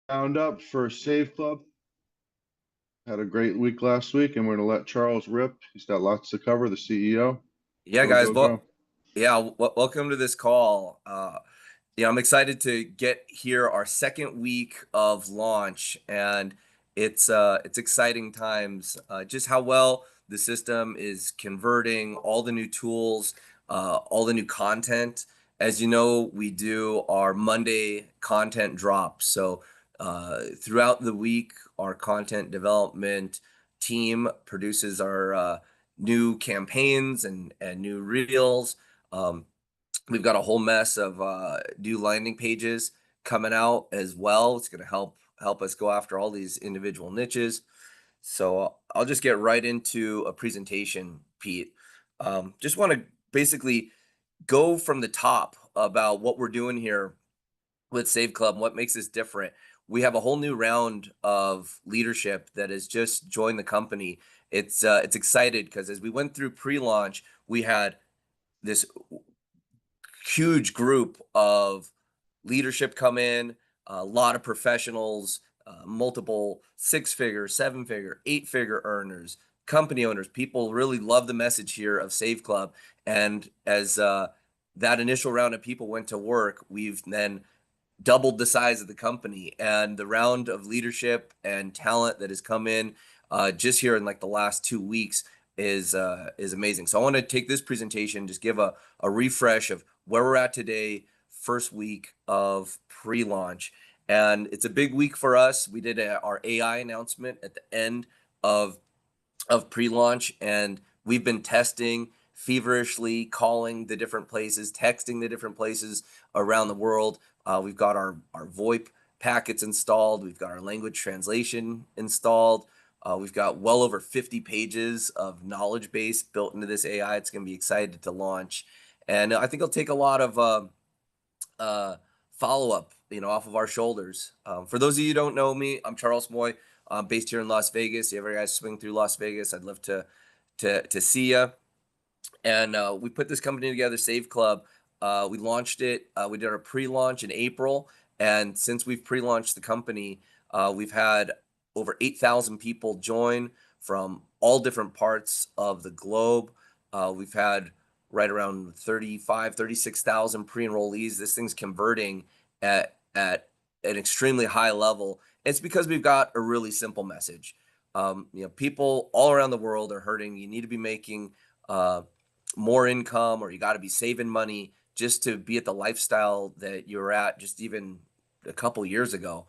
Roundup for Save Club. Had a great week last week, and we're going to let Charles rip. He's got lots to cover, the CEO. Yeah, Go, guys. go, go. Welcome to this call. I'm excited to get here our second week of launch, and it's exciting times. Just how well the system is converting all the new tools, all the new content. As you know, we do our Monday content drops. So throughout the week, our content development team produces our new campaigns and new reels. Um, we've got a whole mess of new landing pages coming out as well. It's going to help us go after all these individual niches. So I'll just get right into a presentation, Pete. Just want to basically go from the top about what we're doing here with Save Club, what makes us different. We have a whole new round of leadership that has just joined the company. It's excited because as we went through pre-launch, we had this huge group of leadership come in, a lot of professionals, multiple six-figure, seven-figure, eight-figure earners, company owners. People really love the message here of Save Club. And as that initial round of people went to work, we've then doubled the size of the company, and the round of leadership and talent that has come in just here in like the last 2 weeks is amazing. So I want to take this presentation, just give a refresh of where we're at today, first week of pre-launch. And it's a big week for us. We did our AI announcement at the end of pre-launch, and we've been testing feverishly, calling the different places, texting the different places around the world. We've got our VoIP packets installed. We've got our language translation installed. We've got well over 50 pages of knowledge base built into this AI. It's going to be excited to launch. And I think it'll take a lot of follow-up, off of our shoulders. For those of you who don't know me, I'm Charles Moy. I'm based here in Las Vegas. If you ever guys swing through Las Vegas, I'd love to see you. And we put this company together, Save Club. We launched it. We did our pre-launch in April. And since we've pre-launched the company, we've had over 8,000 people join from all different parts of the globe. We've had right around 36,000 pre-enrollees. This thing's converting at an extremely high level. It's because we've got a really simple message. People all around the world are hurting. You need to be making more income, or you got to be saving money just to be at the lifestyle that you're at just even a couple years ago.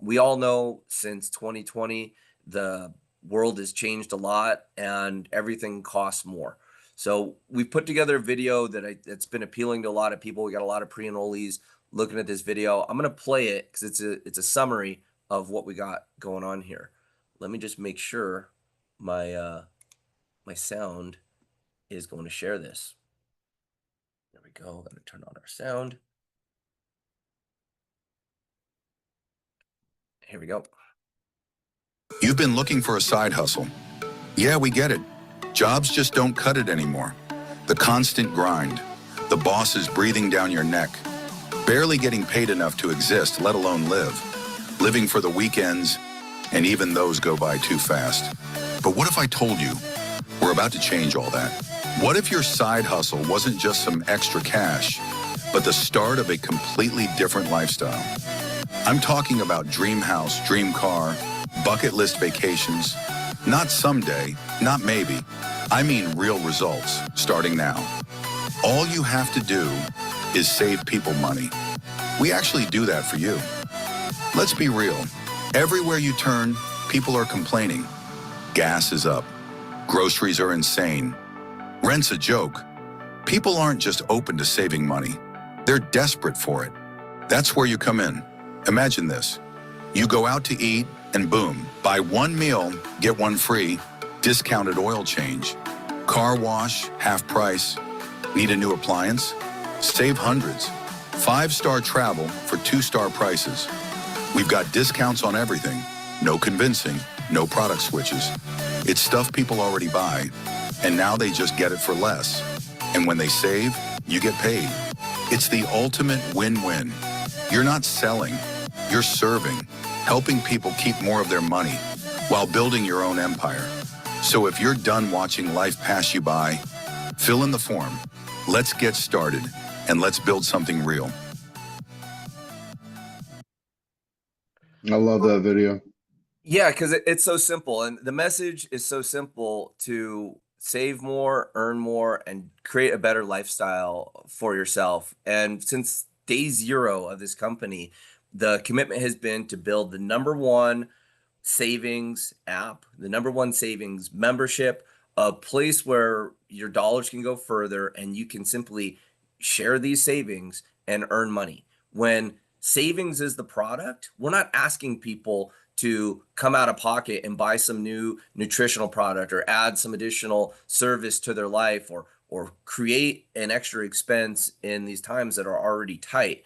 We all know since 2020, the world has changed a lot and everything costs more. So we've put together a video that's been appealing to a lot of people. We got a lot of pre-enrollees looking at this video. I'm going to play it because it's a summary of what we got going on here. Let me just make sure my my sound is going to share this. There we go. I'm going to turn on our sound. Here we go. You've been looking for a side hustle. Yeah, we get it. Jobs just don't cut it anymore. The constant grind, the bosses breathing down your neck, barely getting paid enough to exist, let alone live, living for the weekends, and even those go by too fast. But what if I told you we're about to change all that? What if your side hustle wasn't just some extra cash, but the start of a completely different lifestyle? I'm talking about dream house, dream car, bucket list vacations. Not someday, not maybe. I mean real results, starting now. All you have to do is save people money. We actually do that for you. Let's be real. Everywhere you turn, people are complaining. Gas is up. Groceries are insane. Rent's a joke. People aren't just open to saving money. They're desperate for it. That's where you come in. Imagine this. You go out to eat and boom, buy one meal, get one free, discounted oil change. Car wash, half price. Need a new appliance? Save hundreds. 5-star travel for 2-star prices. We've got discounts on everything. No convincing, no product switches. It's stuff people already buy, and now they just get it for less. And when they save, you get paid. It's the ultimate win-win. You're not selling, You're serving, helping people keep more of their money while building your own empire. So if you're done watching life pass you by, fill in the form. Let's get started and let's build something real. I love that video. Yeah, because it's so simple, and the message is so simple to save more, earn more, and create a better lifestyle for yourself. And since day zero of this company, the commitment has been to build the number one savings app, the number one savings membership, a place where your dollars can go further and you can simply share these savings and earn money. When savings is the product, we're not asking people to come out of pocket and buy some new nutritional product or add some additional service to their life or create an extra expense in these times that are already tight.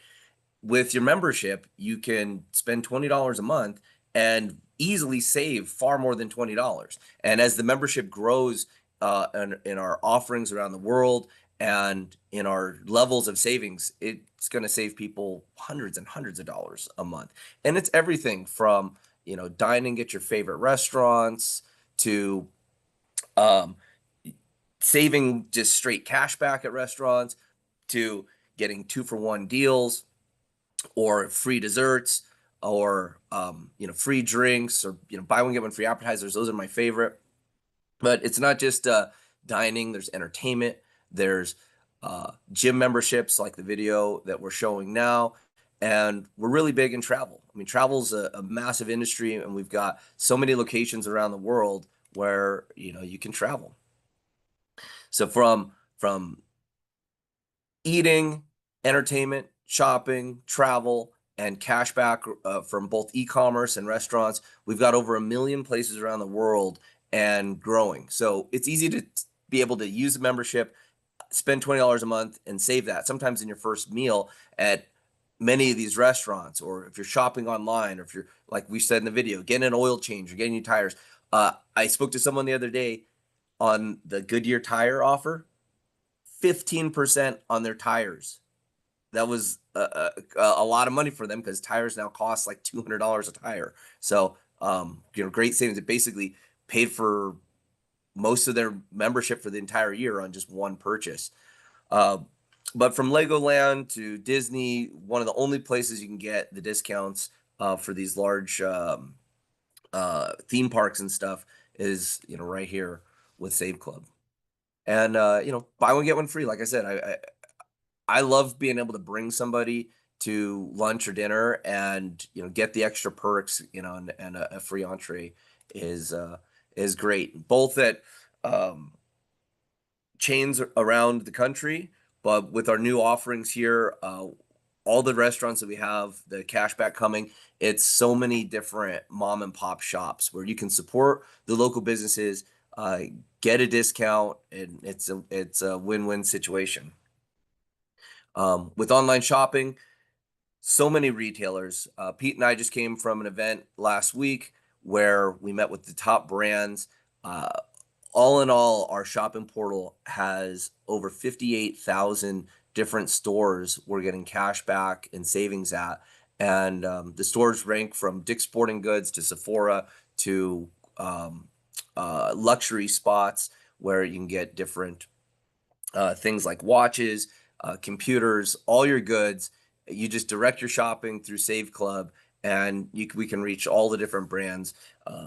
With your membership, you can spend $20 a month and easily save far more than $20. And as the membership grows in our offerings around the world and in our levels of savings, it's going to save people hundreds and hundreds of dollars a month. And it's everything from, dining at your favorite restaurants to um, saving just straight cash back at restaurants to getting 2-for-1 deals or free desserts or free drinks or buy one get one free appetizers. Those are my favorite. But it's not just dining. There's entertainment. There's gym memberships like the video that we're showing now. And we're really big in travel. I mean, travel's a massive industry, and we've got so many locations around the world where you can travel. So from eating, entertainment, shopping, travel, and cashback from both e-commerce and restaurants. We've got over 1 million places around the world and growing. So it's easy to be able to use the membership, spend $20 a month and save that sometimes in your first meal at many of these restaurants, or if you're shopping online, or if you're, like we said in the video, getting an oil change or getting new tires. I spoke to someone the other day on the Goodyear tire offer, 15% on their tires. That was a lot of money for them because tires now cost like $200 a tire. So, great savings. It basically paid for most of their membership for the entire year on just one purchase. But from Legoland to Disney, one of the only places you can get the discounts for these large theme parks and stuff is, right here with Save Club. And, buy one, get one free. Like I said, I love being able to bring somebody to lunch or dinner and get the extra perks, and a free entree is great. Both at chains around the country, but with our new offerings here, all the restaurants that we have, the cashback coming, it's so many different mom and pop shops where you can support the local businesses, get a discount, and it's a win-win situation. With online shopping, so many retailers. Pete and I just came from an event last week where we met with the top brands. All in all, our shopping portal has over 58,000 different stores we're getting cash back and savings at. And the stores rank from Dick's Sporting Goods to Sephora to luxury spots where you can get different things like watches, computers, all your goods. You just direct your shopping through Save Club, and we can reach all the different brands,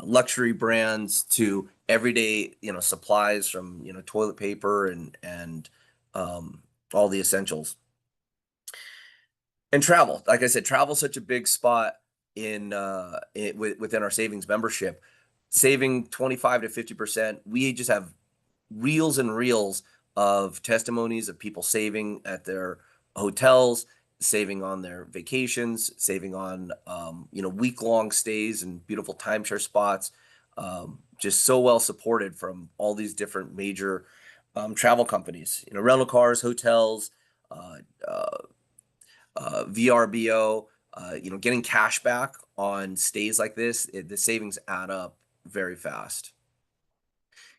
luxury brands to everyday, supplies from, toilet paper and all the essentials. And travel, like I said, travel's such a big spot within our savings membership, saving 25 to 50%. We just have reels and reels of testimonies of people saving at their hotels, saving on their vacations, saving on week-long stays and beautiful timeshare spots. Just so well supported from all these different major travel companies, rental cars, hotels, VRBO, getting cash back on stays like this. The savings add up very fast.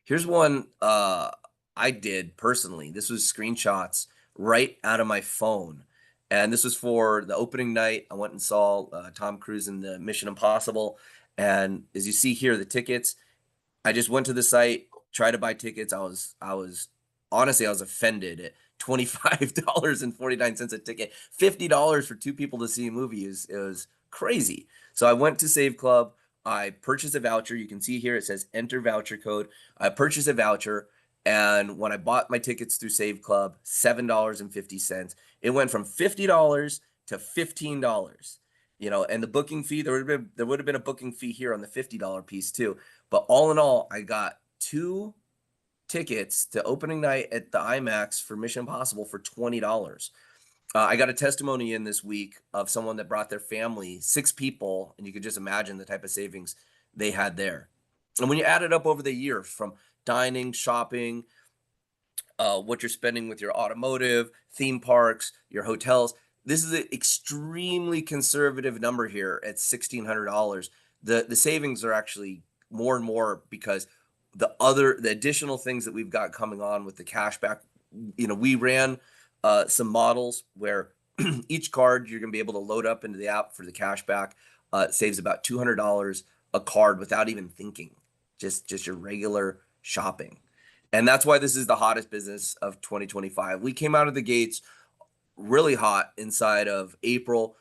Here's one I did personally. This was screenshots right out of my phone. And this was for the opening night. I went and saw Tom Cruise in the Mission Impossible. And as you see here, the tickets, I just went to the site, tried to buy tickets. I was honestly, I was offended at $25.49 a ticket. $50 for two people to see a movie it was crazy. So I went to Save Club. I purchased a voucher. You can see here it says enter voucher code. I purchased a voucher, and when I bought my tickets through Save Club, $7.50. It went from $50 to $15. And the booking fee, there would have been a booking fee here on the $50 piece too. But all in all, I got two tickets to opening night at the IMAX for Mission Impossible for $20. I got a testimony in this week of someone that brought their family, 6 people, and you could just imagine the type of savings they had there. And when you add it up over the year, from dining, shopping, what you're spending with your automotive, theme parks, your hotels, this is an extremely conservative number here at $1,600. The savings are actually more and more because the additional things that we've got coming on with the cashback. We ran some models where each card you're going to be able to load up into the app for the cashback. It saves about $200 a card without even thinking, just your regular shopping. And that's why this is the hottest business of 2025. We came out of the gates really hot inside of April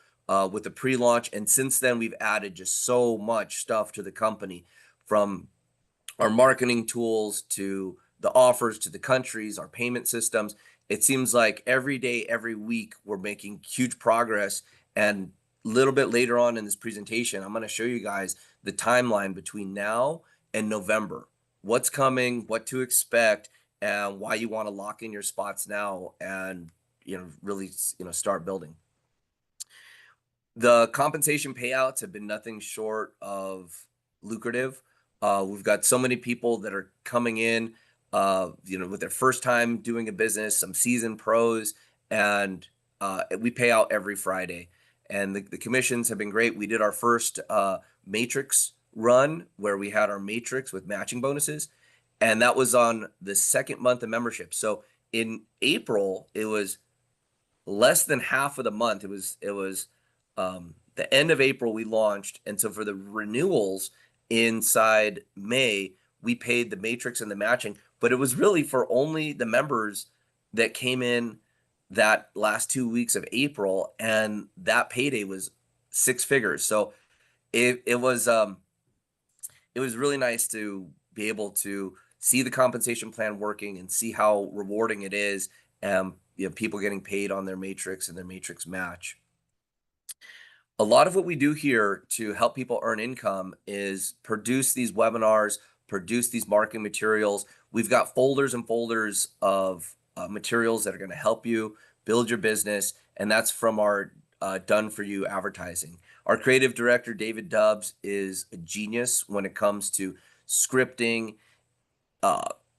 with the pre-launch. And since then, we've added just so much stuff to the company, from our marketing tools to the offers to the countries, our payment systems. It seems like every day, every week, we're making huge progress. And a little bit later on in this presentation, I'm going to show you guys the timeline between now and November. What's coming, what to expect, and why you want to lock in your spots now and really start building. The compensation payouts have been nothing short of lucrative. We've got so many people that are coming in, with their first time doing a business, some seasoned pros, and we pay out every Friday. And the commissions have been great. We did our first matrix run where we had our matrix with matching bonuses, and that was on the second month of membership. So in April, it was less than half of the month. It was the end of April we launched, and so for the renewals inside May, we paid the matrix and the matching, but it was really for only the members that came in that last 2 weeks of April, and that payday was 6 figures. So it was really nice to be able to see the compensation plan working and see how rewarding it is, and people getting paid on their matrix and their matrix match. A lot of what we do here to help people earn income is produce these webinars, produce these marketing materials. We've got folders and folders of materials that are going to help you build your business, and that's from our Done For You advertising. Our creative director, David Dubbs, is a genius when it comes to scripting,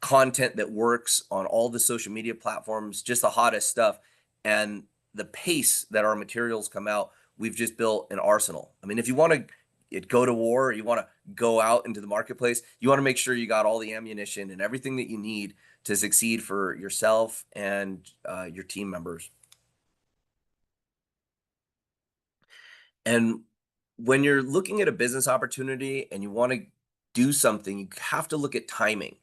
content that works on all the social media platforms, just the hottest stuff. And the pace that our materials come out, we've just built an arsenal. I mean, if you want to go to war, you want to go out into the marketplace, you want to make sure you got all the ammunition and everything that you need to succeed for yourself and your team members. And when you're looking at a business opportunity and you want to do something, you have to look at timing.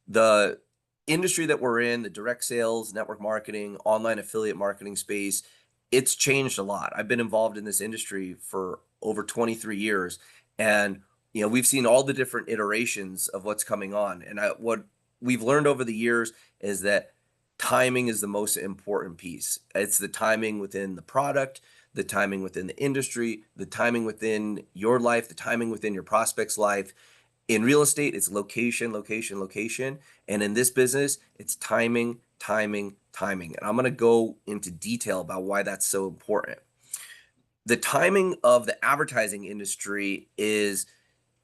The industry that we're in, the direct sales, network marketing, online affiliate marketing space, it's changed a lot. I've been involved in this industry for over 23 years, and we've seen all the different iterations of what's coming on. And what we've learned over the years is that timing is the most important piece. It's the timing within the product, the timing within the industry, the timing within your life, the timing within your prospect's life. In real estate, it's location, location, location. And in this business, it's timing, timing, timing. And I'm going to go into detail about why that's so important. The timing of the advertising industry is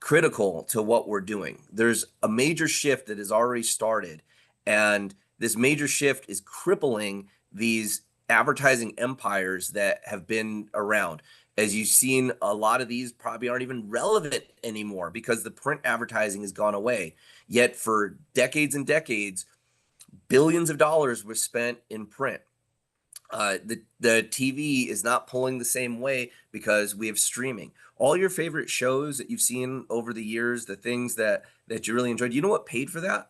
critical to what we're doing. There's a major shift that has already started, and this major shift is crippling these advertising empires that have been around. As you've seen, a lot of these probably aren't even relevant anymore because the print advertising has gone away. Yet for decades and decades, billions of dollars were spent in print. The TV is not pulling the same way because we have streaming. All your favorite shows that you've seen over the years, the things that you really enjoyed, you know what paid for that?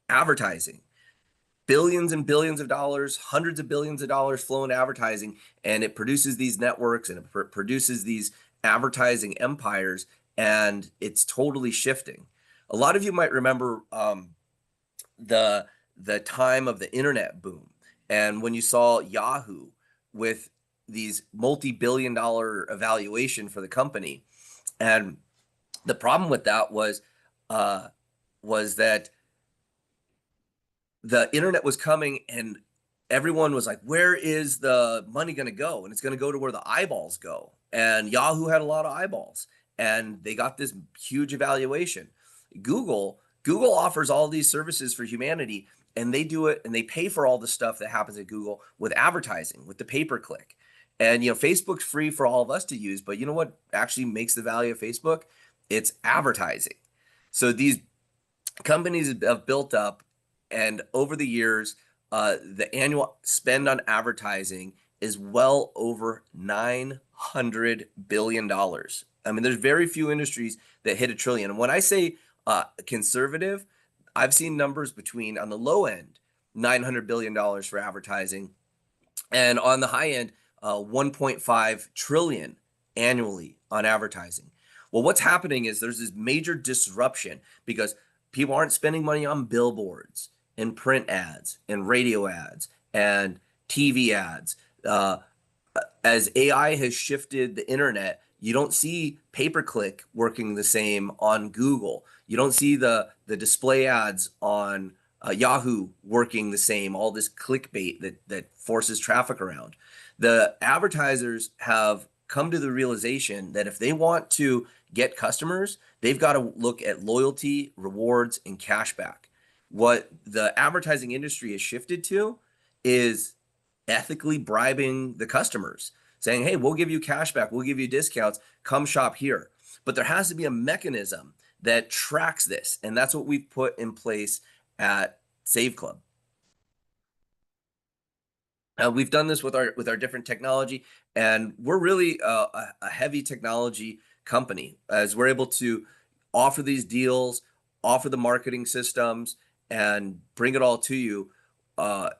Advertising. Billions and billions of dollars, hundreds of billions of dollars flow into advertising, and it produces these networks and it produces these advertising empires, and it's totally shifting. A lot of you might remember the the time of the internet boom, and when you saw Yahoo with these multi-billion-dollar evaluation for the company, and the problem with that uh, was that the internet was coming and everyone was like, where is the money going to go? And it's going to go to where the eyeballs go. And Yahoo had a lot of eyeballs and they got this huge evaluation. Google offers all these services for humanity, and they do it and they pay for all the stuff that happens at Google with advertising, with the pay-per-click. And Facebook's free for all of us to use, but you know what actually makes the value of Facebook? It's advertising. So these companies have built up, and over the years, the annual spend on advertising is well over $900 billion. I mean, there's very few industries that hit a trillion. And when I say conservative, I've seen numbers between, on the low end, $900 billion for advertising, and on the high end, 1.5 trillion annually on advertising. Well, what's happening is there's this major disruption because people aren't spending money on billboards and print ads and radio ads and TV ads. As AI has shifted the internet, you don't see pay-per-click working the same on Google. You don't see the display ads on Yahoo working the same, all this clickbait that forces traffic around. The advertisers have come to the realization that if they want to get customers, they've got to look at loyalty, rewards, and cashback. What the advertising industry has shifted to is ethically bribing the customers, saying, hey, we'll give you cashback, we'll give you discounts, come shop here. But there has to be a mechanism that tracks this, and that's what we've put in place at Save Club. We've done this with our different technology, and we're really a heavy technology company, as we're able to offer these deals, offer the marketing systems, and bring it all to you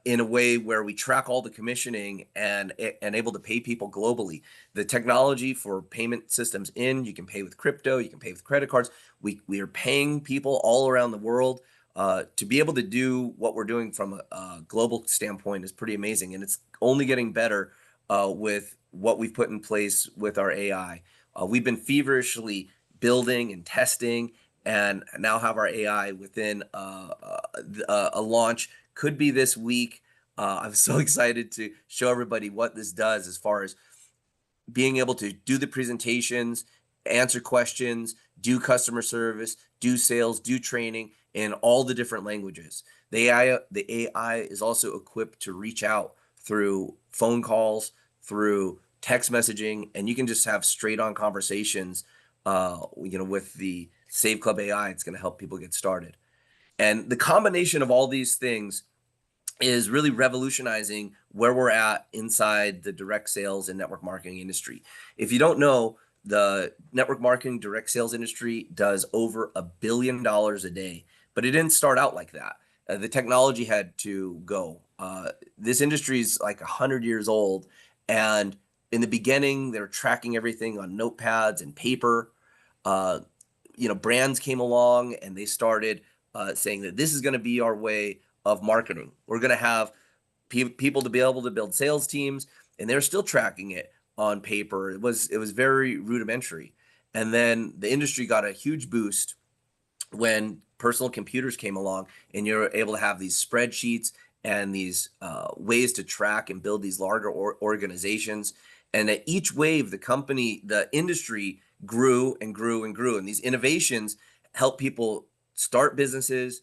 in a way where we track all the commissioning and able to pay people globally. The technology for payment systems you can pay with crypto, you can pay with credit cards. We are paying people all around the world. To be able to do what we're doing from a global standpoint is pretty amazing, and it's only getting better with what we've put in place with our AI. We've been feverishly building and testing, and now have our AI within a launch. Could be this week. I'm so excited to show everybody what this does as far as being able to do the presentations, answer questions, do customer service, do sales, do training in all the different languages. The AI is also equipped to reach out through phone calls, through text messaging, and you can just have straight on conversations with the Save Club AI. It's going to help people get started. And the combination of all these things is really revolutionizing where we're at inside the direct sales and network marketing industry. If you don't know, the network marketing direct sales industry does over $1 billion a day, but it didn't start out like that. The technology had to go. This industry is like 100 years old, and in the beginning, they were tracking everything on notepads and paper. Brands came along and they started saying that this is going to be our way of marketing. We're going to have people to be able to build sales teams, and they're still tracking it on paper. It was very rudimentary. And then the industry got a huge boost when personal computers came along, and you're able to have these spreadsheets and these ways to track and build these larger organizations. And at each wave, the industry grew and grew and grew. And these innovations help people start businesses,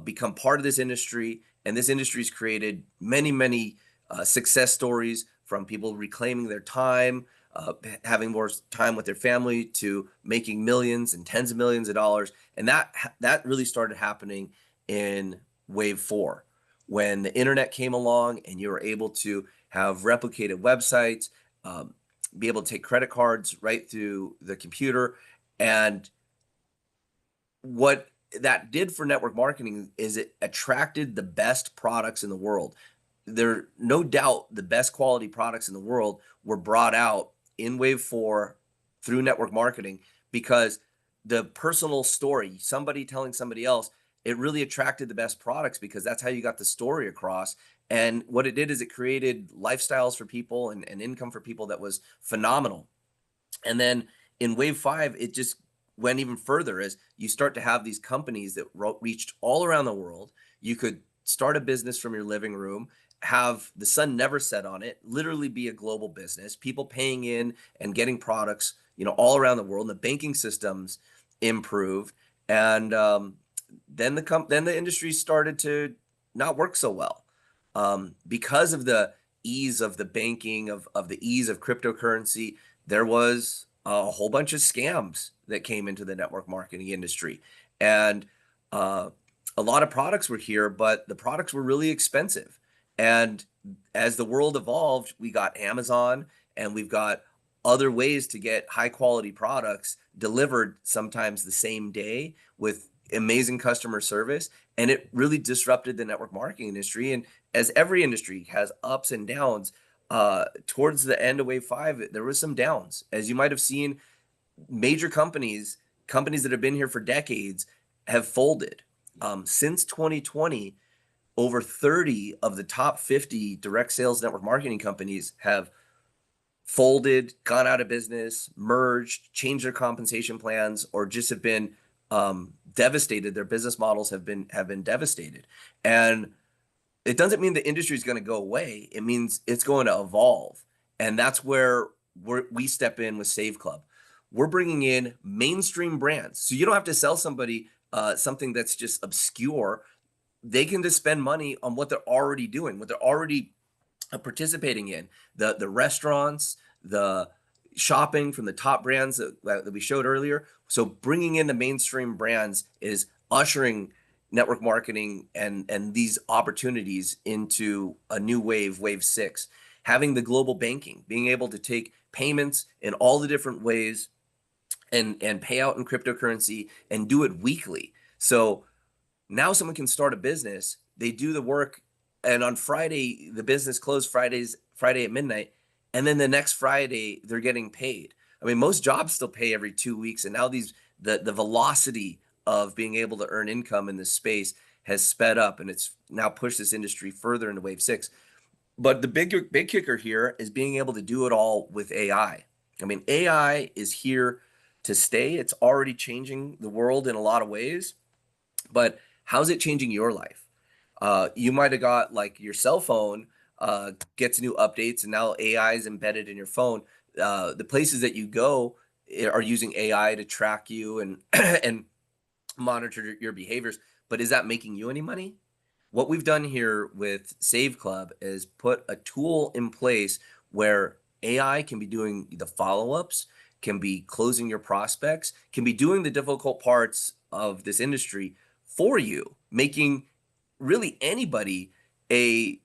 become part of this industry. And this industry's created many, many success stories, from people reclaiming their time, having more time with their family, to making millions and tens of millions of dollars. And that really started happening in wave 4, when the internet came along and you were able to have replicated websites, be able to take credit cards right through the computer. And what that did for network marketing is it attracted the best products in the world. There, no doubt, the best quality products in the world were brought out in Wave 4 through network marketing, because the personal story, somebody telling somebody else, it really attracted the best products, because that's how you got the story across. And what it did is it created lifestyles for people and income for people that was phenomenal. And then in Wave 5, it just went even further as you start to have these companies that reached all around the world. You could start a business from your living room, have the sun never set on it, literally be a global business, people paying in and getting products, all around the world. And the banking systems improved, and then the industry started to not work so well, because of the ease of the banking, of the ease of cryptocurrency. There was a whole bunch of scams that came into the network marketing industry, and a lot of products were here, but the products were really expensive. And as the world evolved, we got Amazon, and we've got other ways to get high quality products delivered sometimes the same day with amazing customer service. And it really disrupted the network marketing industry. And as every industry has ups and downs, towards the end of Wave 5, there was some downs. As you might have seen, major companies that have been here for decades, have folded. Since 2020, over 30 of the top 50 direct sales network marketing companies have folded, gone out of business, merged, changed their compensation plans, or just have been devastated. Their business models have been devastated. And it doesn't mean the industry is going to go away. It means it's going to evolve. And that's where we step in with Save Club. We're bringing in mainstream brands. So you don't have to sell somebody something that's just obscure. They can just spend money on what they're already doing, what they're already participating in. The restaurants, the shopping from the top brands that we showed earlier. So bringing in the mainstream brands is ushering network marketing and these opportunities into a new wave, Wave 6. Having the global banking, being able to take payments in all the different ways and pay out in cryptocurrency and do it weekly. So now someone can start a business, they do the work, and on Friday, the business closed Friday at midnight, and then the next Friday they're getting paid. I mean, most jobs still pay every 2 weeks, and now the velocity of being able to earn income in this space has sped up, and it's now pushed this industry further into Wave 6. But the big kicker here is being able to do it all with AI. I mean, AI is here to stay. It's already changing the world in a lot of ways, but how's it changing your life? You might have got, like, your cell phone gets new updates, and now AI is embedded in your phone. The places that you go are using AI to track you and and monitor your behaviors. But is that making you any money? What we've done here with Save Club is put a tool in place where AI can be doing the follow-ups, can be closing your prospects, can be doing the difficult parts of this industry for you, making really anybody a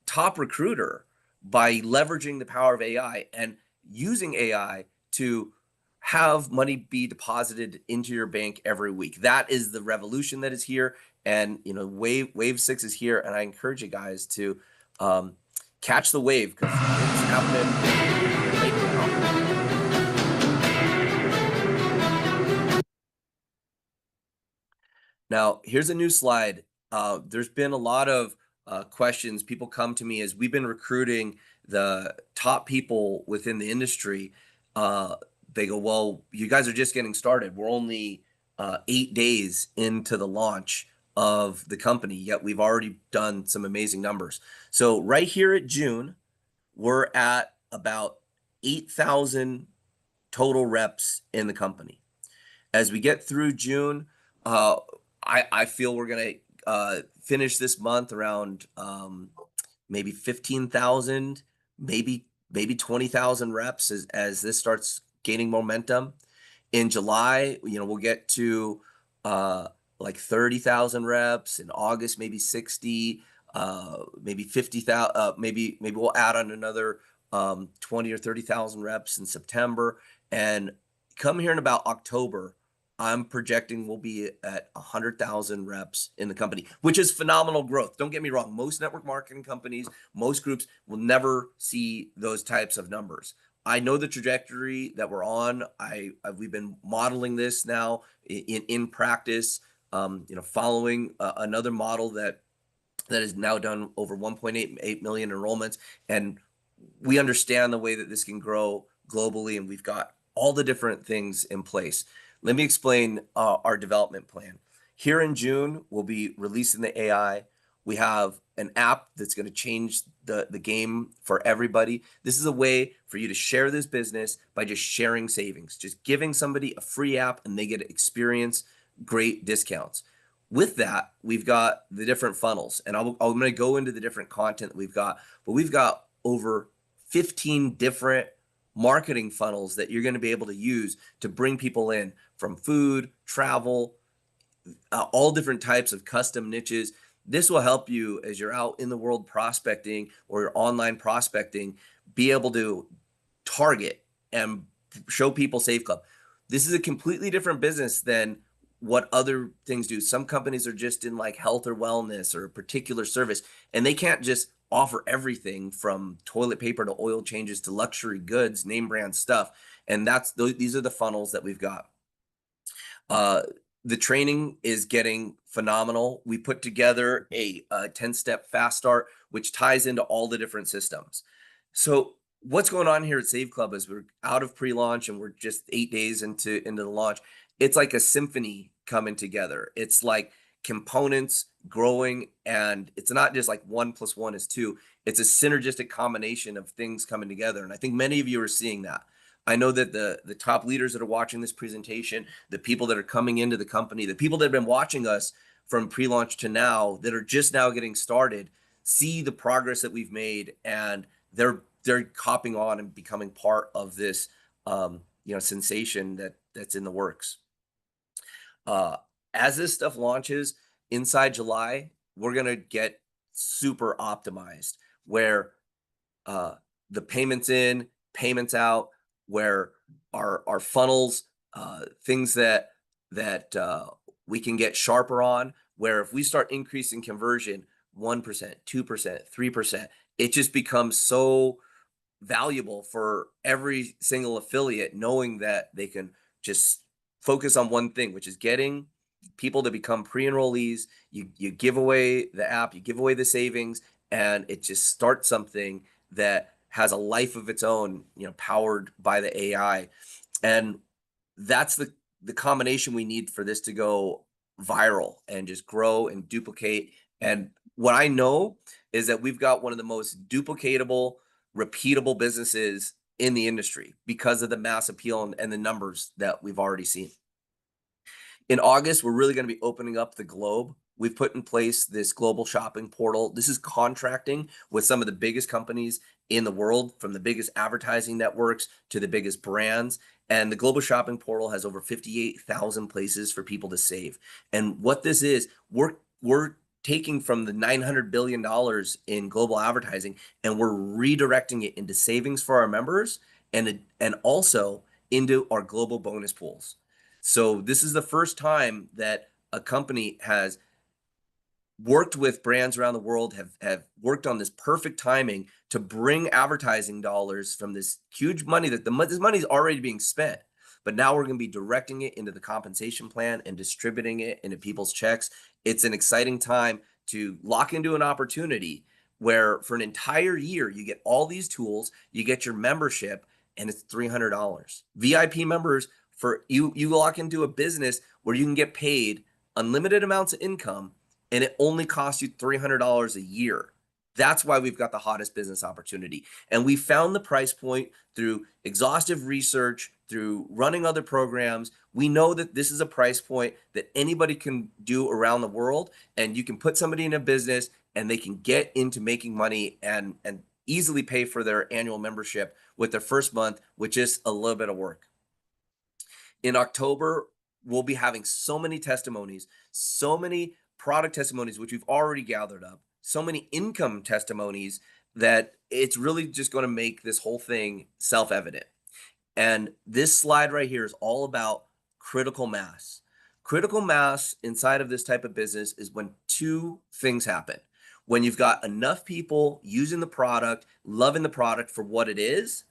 top recruiter by leveraging the power of AI and using AI to have money be deposited into your bank every week. That is the revolution that is here. And Wave 6 is here, and I encourage you guys to catch the wave, because it's happening right now. Now, here's a new slide. There's been a lot of questions. People come to me as we've been recruiting the top people within the industry. They go, well, you guys are just getting started. We're only 8 days into the launch of the company, yet we've already done some amazing numbers. So right here at June, we're at about 8,000 total reps in the company. As we get through June, I feel we're going to finish this month around maybe 15,000, maybe 20,000 reps as this starts gaining momentum. In July, we'll get to like 30,000 reps. In August, maybe 60. maybe 50,000, maybe we'll add on another 20 or 30,000 reps in September. And come here in about October, I'm projecting we'll be at 100,000 reps in the company, which is phenomenal growth. Don't get me wrong. Most network marketing companies, most groups will never see those types of numbers. I know the trajectory that we're on. We've been modeling this now in practice, following another model that has now done over 1.8 million enrollments. And we understand the way that this can grow globally, and we've got all the different things in place. Let me explain our development plan. Here in June, we'll be releasing the AI. We have an app that's going to change the game for everybody. This is a way for you to share this business by just sharing savings, just giving somebody a free app and they get to experience great discounts. With that, we've got the different funnels, and I'm going to go into the different content that we've got, but we've got over 15 different marketing funnels that you're going to be able to use to bring people in from food, travel, all different types of custom niches. This will help you as you're out in the world prospecting or you're online prospecting, be able to target and show people Safe Club. This is a completely different business than what other things do. Some companies are just in like health or wellness or a particular service, and they can't just offer everything from toilet paper to oil changes to luxury goods, name brand stuff. And these are the funnels that we've got. The training is getting phenomenal. We put together a 10-step fast start, which ties into all the different systems. So what's going on here at Save Club is we're out of pre-launch and we're just 8 days into the launch. It's like a symphony coming together. It's like components growing, and it's not just like 1 + 1 = 2. It's a synergistic combination of things coming together. And I think many of you are seeing that. I know that the top leaders that are watching this presentation, the people that are coming into the company, the people that have been watching us from pre-launch to now that are just now getting started, see the progress that we've made, and they're copping on and becoming part of this sensation that's in the works. As this stuff launches inside July, we're gonna get super optimized where the payments in, payments out, where our funnels, things that we can get sharper on, where if we start increasing conversion 1%, 2%, 3%, it just becomes so valuable for every single affiliate, knowing that they can just focus on one thing, which is getting people to become pre-enrollees. You give away the app, you give away the savings, and it just starts something that has a life of its own, powered by the AI. And that's the combination we need for this to go viral and just grow and duplicate. And what I know is that we've got one of the most duplicatable, repeatable businesses in the industry because of the mass appeal and the numbers that we've already seen. In August, we're really going to be opening up the globe. We've put in place this global shopping portal. This is contracting with some of the biggest companies in the world, from the biggest advertising networks to the biggest brands. And the global shopping portal has over 58,000 places for people to save. And what this is, we're taking from the $900 billion in global advertising, and we're redirecting it into savings for our members and also into our global bonus pools. So this is the first time that a company has worked with brands around the world, have worked on this perfect timing to bring advertising dollars from this huge money that this money is already being spent. But now we're going to be directing it into the compensation plan and distributing it into people's checks. It's an exciting time to lock into an opportunity where for an entire year, you get all these tools, you get your membership, and it's $300. VIP members, you lock into a business where you can get paid unlimited amounts of income, and it only costs you $300 a year. That's why we've got the hottest business opportunity. And we found the price point through exhaustive research, through running other programs. We know that this is a price point that anybody can do around the world, and you can put somebody in a business and they can get into making money and easily pay for their annual membership with their first month with just a little bit of work. In October, we'll be having so many testimonies, so many product testimonies, which we've already gathered up, so many income testimonies that it's really just going to make this whole thing self-evident. And this slide right here is all about critical mass. Critical mass inside of this type of business is when two things happen. When you've got enough people using the product, loving the product for what it is,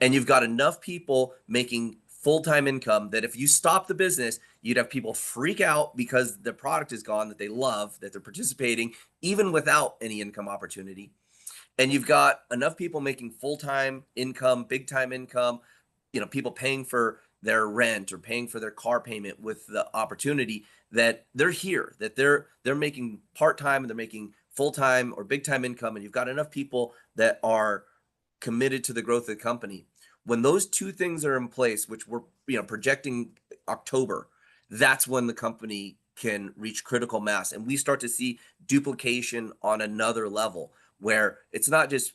and you've got enough people making full-time income that if you stop the business, you'd have people freak out because the product is gone that they love, that they're participating, even without any income opportunity. And you've got enough people making full-time income, big-time income, people paying for their rent or paying for their car payment with the opportunity that they're here, that they're making part-time and they're making full-time or big-time income, and you've got enough people that are committed to the growth of the company. When those two things are in place, which we're projecting October, that's when the company can reach critical mass, and we start to see duplication on another level where it's not just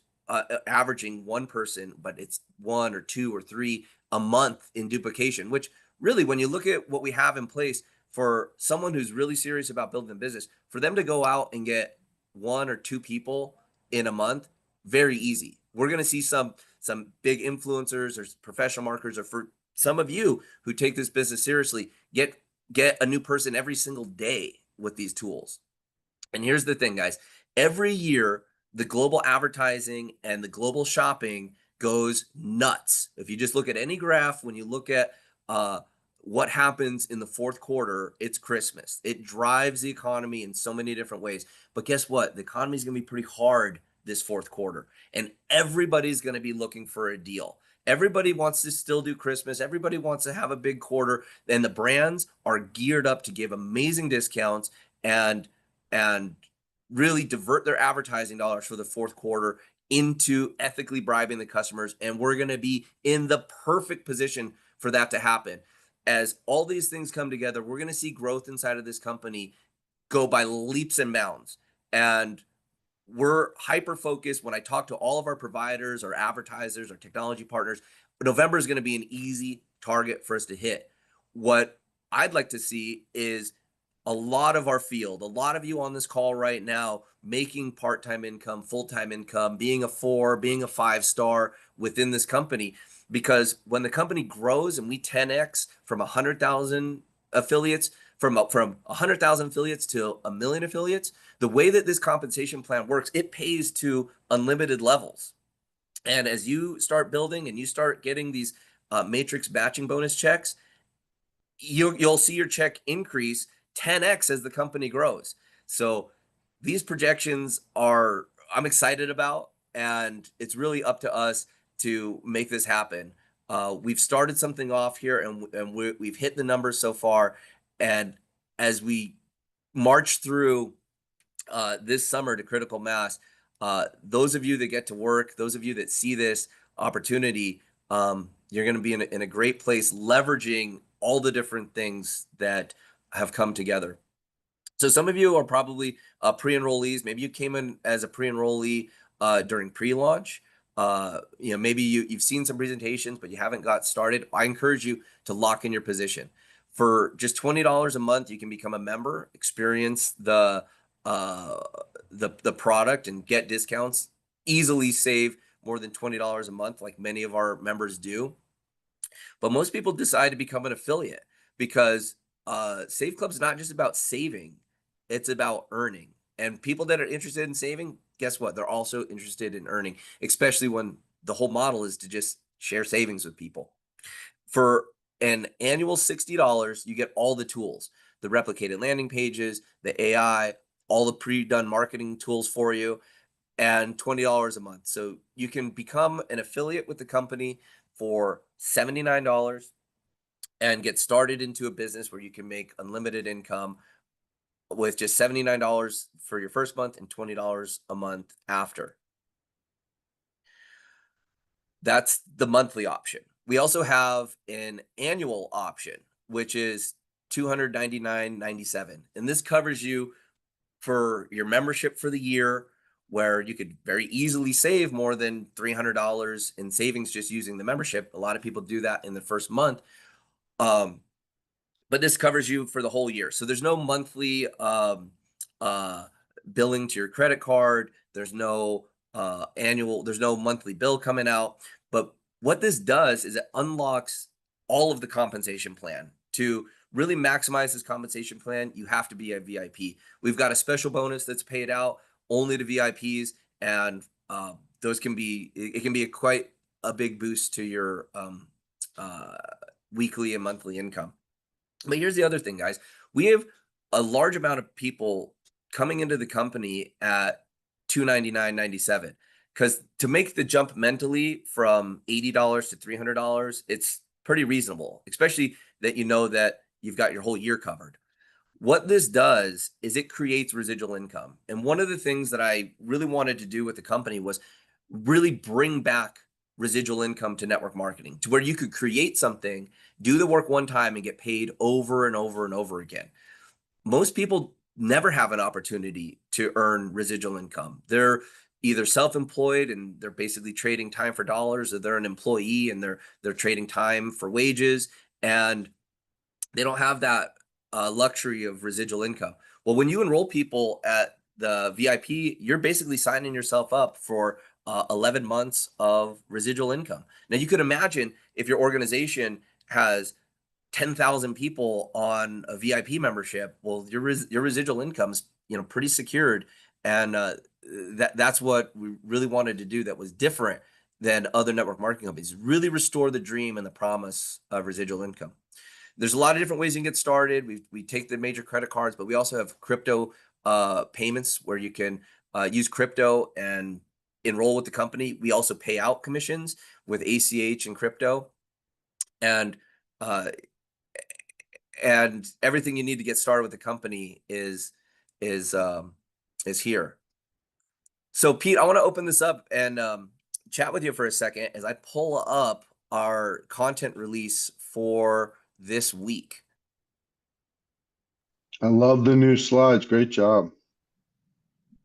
averaging one person, but it's one or two or three a month in duplication, which really, when you look at what we have in place for someone who's really serious about building a business, for them to go out and get one or two people in a month, very easy. We're going to see some big influencers or professional marketers, or for some of you who take this business seriously, get a new person every single day with these tools. And here's the thing, guys. Every year, the global advertising and the global shopping goes nuts. If you just look at any graph, when you look at what happens in the fourth quarter, it's Christmas. It drives the economy in so many different ways. But guess what? The economy is going to be pretty hard this fourth quarter, and everybody's going to be looking for a deal. Everybody wants to still do Christmas. Everybody wants to have a big quarter, and the brands are geared up to give amazing discounts and really divert their advertising dollars for the fourth quarter into ethically bribing the customers. And we're going to be in the perfect position for that to happen. As all these things come together, we're going to see growth inside of this company go by leaps and bounds. And we're hyper focused. When I talk to all of our providers, our advertisers, our technology partners, November is going to be an easy target for us to hit. What I'd like to see is a lot of our field, a lot of you on this call right now, making part-time income, full-time income, being a 4, being a 5-star within this company. Because when the company grows and we 10x from 100,000 affiliates, from 100,000 affiliates to 1 million affiliates, the way that this compensation plan works, it pays to unlimited levels. And as you start building and you start getting these matrix batching bonus checks, you'll see your check increase 10x as the company grows. So these projections I'm excited about, and it's really up to us to make this happen. We've started something off here, and we've hit the numbers so far. And as we march through this summer to critical mass, those of you that get to work, those of you that see this opportunity, you're going to be in a great place, leveraging all the different things that have come together. So some of you are probably pre-enrollees. Maybe you came in as a pre-enrollee during pre-launch. Maybe you've seen some presentations, but you haven't got started. I encourage you to lock in your position. For just $20 a month, you can become a member, experience the product, and get discounts. Easily save more than $20 a month, like many of our members do. But most people decide to become an affiliate because Save Club is not just about saving, it's about earning. And people that are interested in saving, guess what? They're also interested in earning, especially when the whole model is to just share savings with people. For an annual $60, you get all the tools, the replicated landing pages, the AI, all the pre-done marketing tools for you, and $20 a month. So you can become an affiliate with the company for $79 and get started into a business where you can make unlimited income with just $79 for your first month and $20 a month after. That's the monthly option. We also have an annual option, which is $299.97. And this covers you for your membership for the year, where you could very easily save more than $300 in savings just using the membership. A lot of people do that in the first month. But this covers you for the whole year. So there's no monthly billing to your credit card. There's no there's no monthly bill coming out. But what this does is it unlocks all of the compensation plan. To really maximize this compensation plan, you have to be a VIP. We've got a special bonus that's paid out only to VIPs, and those can be, it can be quite a big boost to your weekly and monthly income. But here's the other thing, guys. We have a large amount of people coming into the company at $299.97, because to make the jump mentally from $80 to $300, it's pretty reasonable, especially that you know that you've got your whole year covered. What this does is it creates residual income. And one of the things that I really wanted to do with the company was really bring back residual income to network marketing, to where you could create something, do the work one time, and get paid over and over and over again. Most people never have an opportunity to earn residual income. They're either self-employed and they're basically trading time for dollars, or they're an employee and they're trading time for wages, and they don't have that luxury of residual income. Well, when you enroll people at the VIP, you're basically signing yourself up for 11 months of residual income. Now, you could imagine if your organization has 10,000 people on a VIP membership, well, your residual income's, pretty secured. And that's what we really wanted to do that was different than other network marketing companies, really restore the dream and the promise of residual income. There's a lot of different ways you can get started. We take the major credit cards, but we also have crypto payments where you can use crypto and enroll with the company. We also pay out commissions with ACH and crypto, and everything you need to get started with the company is here. So Pete, I want to open this up and chat with you for a second as I pull up our content release for this week. I love the new slides. Great job.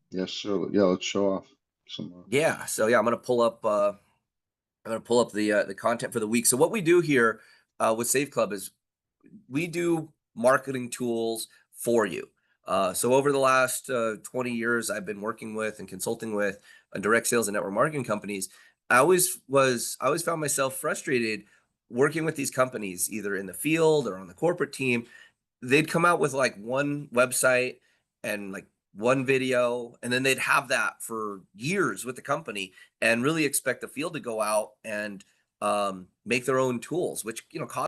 Yes, sir. Yeah, let's show off some more. Yeah. So yeah, I'm gonna pull up the content for the week. So what we do here with Save Club is we do marketing tools for you. So over the last 20 years, I've been working with and consulting with direct sales and network marketing companies. I always found myself frustrated working with these companies, either in the field or on the corporate team. They'd come out with like one website and like one video, and then they'd have that for years with the company and really expect the field to go out and make their own tools, which, cost